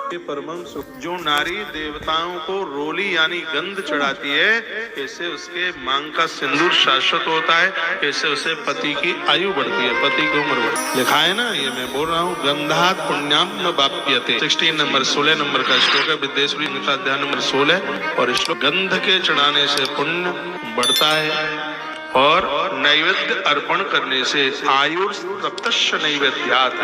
ये परम सुख। जो नारी देवताओं को रोली यानी गंध चढ़ाती है, ऐसे उसके मांग का सिंदूर शाश्वत होता है, ऐसे उसे पति की आयु बढ़ती है, पति की उम्र बढ़ती है। लिखा है ना, ये मैं बोल रहा हूँ, गंधात पुण्याम न वाप्यते। 16 नंबर का श्लोक है, विद्येश्वरी का अध्याय नंबर 16। और श्लोक, गंध के चढ़ाने से पुण्य बढ़ता है और नैवेद्य अर्पण करने से आयुर् तप्तश्च नैवेद्यात्।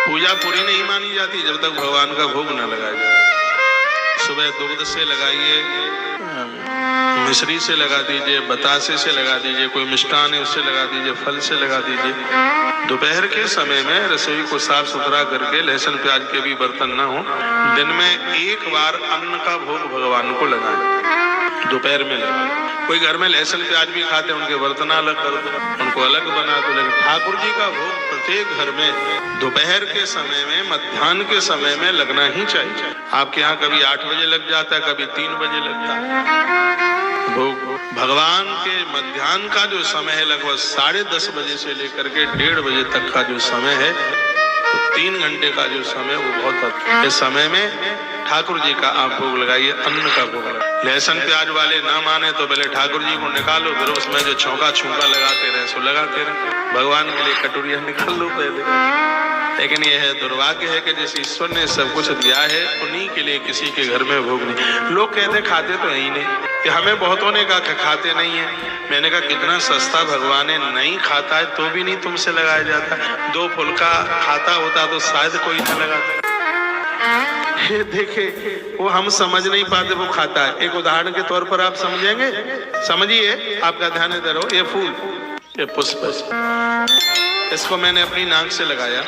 पूजा पूरी नहीं मानी जाती जब तक भगवान का भोग न लगाया जाए। सुबह दुग्ध से लगाइए, मिश्री से लगा दीजिए, बतासे से लगा दीजिए, कोई मिष्ठान है उससे लगा दीजिए, फल से लगा दीजिए। दोपहर के समय में रसोई को साफ सुथरा करके लहसुन प्याज के भी बर्तन ना हो, दिन में एक बार अन्न का भोग भगवान को लगाएं, दोपहर में लगाएं। कोई घर में लहसुन प्याज भी खाते हैं, उनके बर्तन अलग कर दो, उनको अलग बना दो, लेकिन ठाकुर जी का भोग प्रत्येक घर में दोपहर के समय में, मध्याह्न के समय में लगना ही चाहिए। आपके यहाँ कभी 8 बजे लग जाता है, कभी 3 बजे लगता है भोग। भगवान के मध्याह्न का जो समय है लगभग 10:30 बजे से लेकर के 1:30 बजे तक का जो समय है, तो 3 घंटे का जो समय वो बहुत अच्छा है। इस समय में ठाकुर जी का आप भोग लगाइए, अन्न का भोग लगाइए। लहसुन प्याज वाले ना माने तो पहले ठाकुर जी को निकालो, फिर उसमें जो छौंका छूका लगाते रहे सो लगाते रहे। भगवान के लिए कटोरिया निकाल लो पहले। लेकिन यह है, दुर्भाग्य है कि जिस ईश्वर ने सब कुछ दिया है उन्हीं के लिए किसी के घर में भोग नहीं। लोग कहते खाते तो है ही नहीं, कि हमें बहुतों ने कहा कि खाते नहीं है। मैंने कहा कितना सस्ता भगवान है, नहीं खाता है तो भी नहीं तुमसे लगाया जाता। 2 फुल्का खाता होता तो शायद कोई न लगाता। देखे, वो हम समझ नहीं पाते वो खाता है। एक उदाहरण के तौर पर आप समझेंगे, समझिए, आपका ध्यान इधर हो। ये फूल, ये पुष्प, इसको मैंने अपनी नाक से लगाया,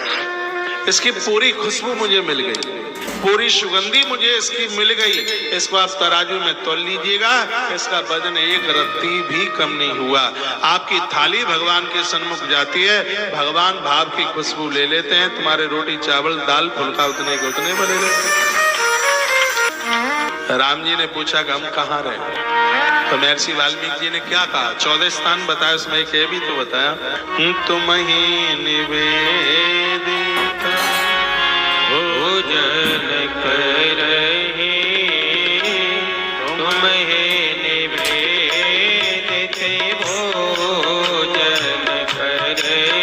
इसकी पूरी खुशबू मुझे मिल गई, पूरी सुगंधी मुझे इसकी मिल गई। इसको आप तराजू में तौल लीजिएगा, इसका वजन 1 रत्ती भी कम नहीं हुआ। आपकी थाली भगवान के सन्मुख जाती है, भगवान भाव की खुशबू ले लेते हैं। तुम्हारे रोटी चावल दाल फुल्का उतने के उतने बने रहते। राम जी ने पूछा कि हम कहाँ रहे, तो महर्षि वाल्मीकि जी ने क्या कहा, 14 स्थान बताया, उसमें एक भी तो बताया, तुम ही निवेदित भोजन करहि, तुम ही निवेदित भोजन करहि,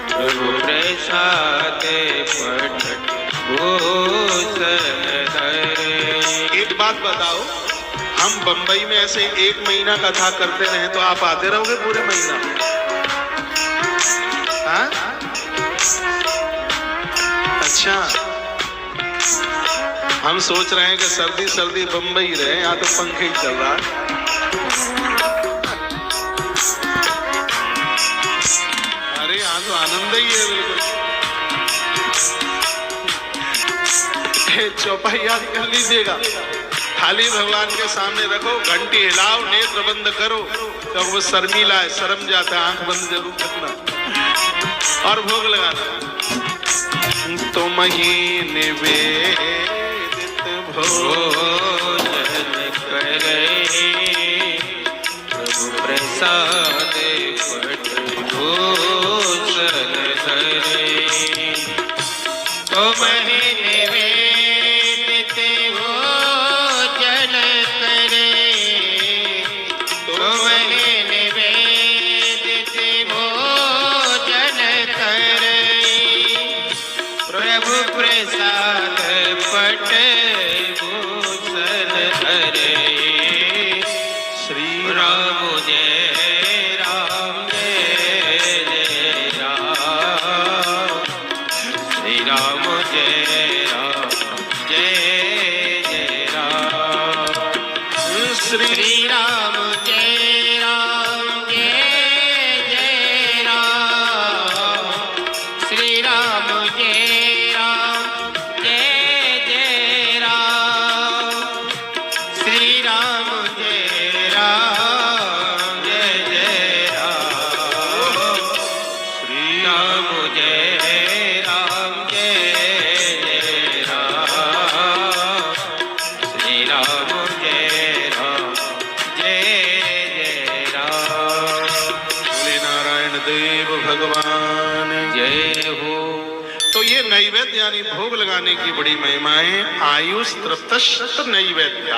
प्रभु प्रसाद पठन भूषण धरि। एक बात बताओ, हम बंबई में ऐसे 1 महीना कथा करते रहे तो आप आते रहोगे पूरे महीना? हाँ? अच्छा, हम सोच रहे हैं कि सर्दी सर्दी बंबई रहे, यहाँ तो पंखे ही चल रहा है। अरे यहाँ तो आनंद ही है बिल्कुल। चौपाई याद कर लीजिएगा, थाली भगवान के सामने रखो, घंटी हिलाओ, नेत्र बंद करो, तो वो शर्मीला है, शर्म जाता है, आंख बंद जरूर रखना और भोग लगाना। तुम ही निवेदित भोजन करहि, प्रभु प्रसाद पठन भूषण धरि। तुम ही निवेदित भोजन करहि, तुम ही निवेदित भोजन करहि, प्रभु प्रसाद पठन भूषण धरि। श्री राम जय राम जय जय राम, श्री राम जय राम जय जय राम, श्री राम जय राम जय जय राम, श्री राम जय राम जय जय राम, श्री राम जय राम जय जय राम, श्री राम जय राम जय जय राम, श्री राम जय राम जय जय राम। बोले नारायण देव भगवान जय हो। तो ये नैवेद्य यानी भोग लगाने की बड़ी महिमा है। आयुष तृप्तश्च नैवेद्य,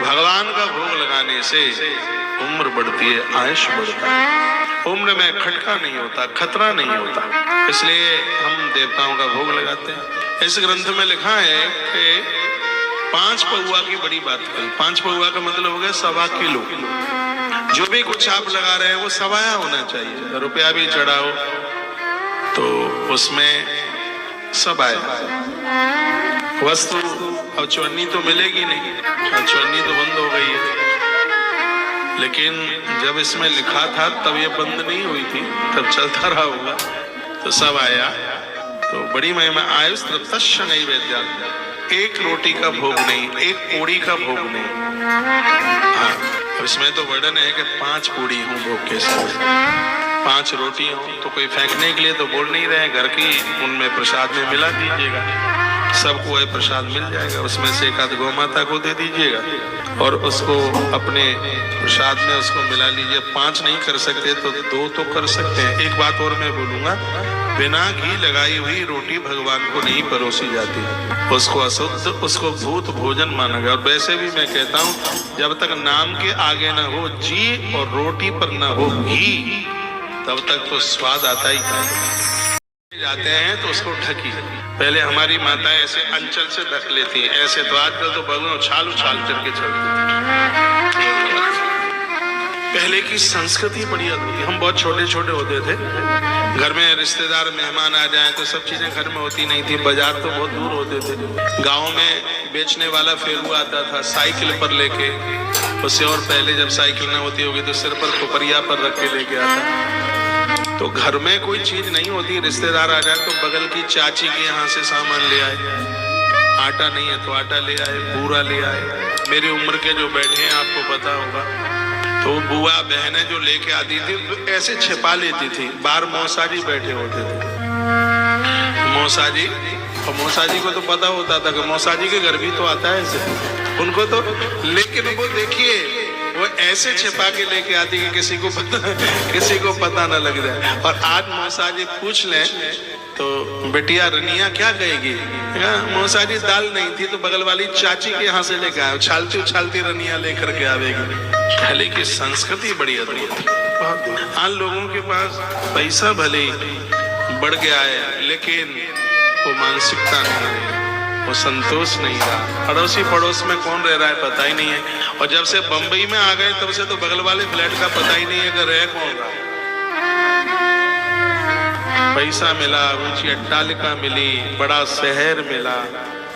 भगवान का भोग लगाने से उम्र बढ़ती है, आयुष बढ़ता है, उम्र में खटका नहीं होता, खतरा नहीं होता, इसलिए हम देवताओं का भोग लगाते हैं। इस ग्रंथ में लिखा है कि 5 पौआ की बड़ी बात कही। 5 पौआ का मतलब हो गया 1.25 किलो। जो भी कुछ आप लगा रहे हैं वो सवाया होना चाहिए। रुपया भी चढ़ाओ तो उसमें सब आया। वस्तु अब चवन्नी तो मिलेगी नहीं, चवन्नी तो बंद हो गई है, लेकिन जब इसमें लिखा था तब ये बंद नहीं हुई थी, तब चलता रहा होगा, तो सब आया। तो बड़ी महिमा। आयुष तृप्तश्च नैवेद्य, एक रोटी का भोग नहीं, एक पूड़ी का भोग नहीं। हाँ, इसमें तो वर्णन है कि 5 पूड़ी हों भोग के साथ, 5 रोटी हो, तो कोई फेंकने के लिए तो बोल नहीं रहे, घर की उनमें प्रसाद में मिला दीजिएगा, सबको ये प्रसाद मिल जाएगा, उसमें से एक आध गौ माता को दे दीजिएगा और उसको अपने प्रसाद में उसको मिला लीजिए। 5 नहीं कर सकते तो 2 तो कर सकते हैं। एक बात और मैं बोलूंगा, बिना घी लगाई हुई रोटी भगवान को नहीं परोसी जाती, उसको अशुद्ध, उसको भूत भोजन माना गया। और वैसे भी मैं कहता हूँ, जब तक नाम के आगे न हो जी और रोटी पर न हो घी, तब तक तो स्वाद आता ही था। जाते हैं तो उसको ढकी। पहले हमारी माताएं ऐसे अंचल से ढक लेती हैं, ऐसे तो आजकल तो बगलों उछाल उछाल करके चलती थी। पहले की संस्कृति बड़ी अद्भुत थी। हम बहुत छोटे छोटे होते थे, घर में रिश्तेदार मेहमान आ जाएं तो सब चीजें घर में होती नहीं थी, बाजार तो बहुत दूर होते थे। गाँव में बेचने वाला फेरू आता था साइकिल पर लेके, उससे और पहले जब साइकिल न होती होगी तो सिर पर खुपरिया पर रख के लेके आता। तो घर में कोई चीज नहीं होती, रिश्तेदार आ जाए तो बगल की चाची के यहाँ से सामान ले आए, आटा नहीं है तो आटा ले आए, बूरा ले आए। मेरी उम्र के जो बैठे हैं आपको पता होगा, तो बुआ बहनें जो लेके आती थी तो ऐसे छिपा लेती थी। बाहर मौसाजी बैठे होते थे, मौसाजी, और मौसाजी को तो पता होता था कि मौसाजी के घर भी तो आता है ऐसे उनको तो, लेकिन वो देखिए वो ऐसे छिपा के लेके आती कि किसी को पता ना लग जाए। और आज मौसाजी पूछ लें तो बेटिया रनिया क्या कहेगी, मौसाजी दाल नहीं थी तो बगल वाली चाची के यहाँ से लेकर आए, उछालती उछालती रनिया लेकर के आवेगी। पहले की संस्कृति बड़ी अद्भुत थी। आज लोगों के पास पैसा भले बढ़ गया है, लेकिन वो मानसिकता नहीं है, वो संतोष नहीं रहा। अड़ोसी पड़ोस में कौन रह रहा है पता ही नहीं है, और जब से बंबई में आ गए तब से तो बगल वाले फ्लैट का पता ही नहीं है कि रह कौन रहा। पैसा मिला, ऊंची अट्टालिका मिली, बड़ा शहर मिला।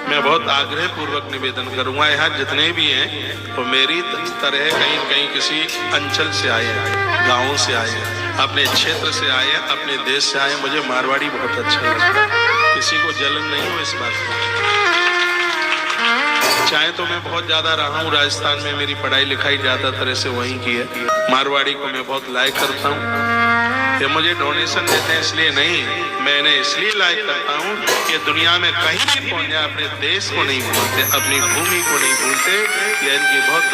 मैं बहुत आग्रह पूर्वक निवेदन करूंगा, यहाँ जितने भी हैं वो मेरी तरह कहीं कहीं किसी अंचल से आए हैं, गाँव से आए हैं, अपने क्षेत्र से आए हैं, अपने देश से आए। मुझे मारवाड़ी बहुत अच्छा लगता है, किसी को जलन नहीं हो इस बात को। चाहे तो मैं बहुत ज्यादा रहा हूँ राजस्थान में, मेरी पढ़ाई लिखाई ज्यादातर से वहीं की है। मारवाड़ी को मैं बहुत लाइक करता हूँ। ये मुझे डोनेशन देते हैं इसलिए नहीं, मैंने इसलिए लाइक करता हूँ कि दुनिया में कहीं भी पहुंच जाए अपने देश को नहीं भूलते, अपनी भूमि को नहीं भूलते। ये इनकी बहुत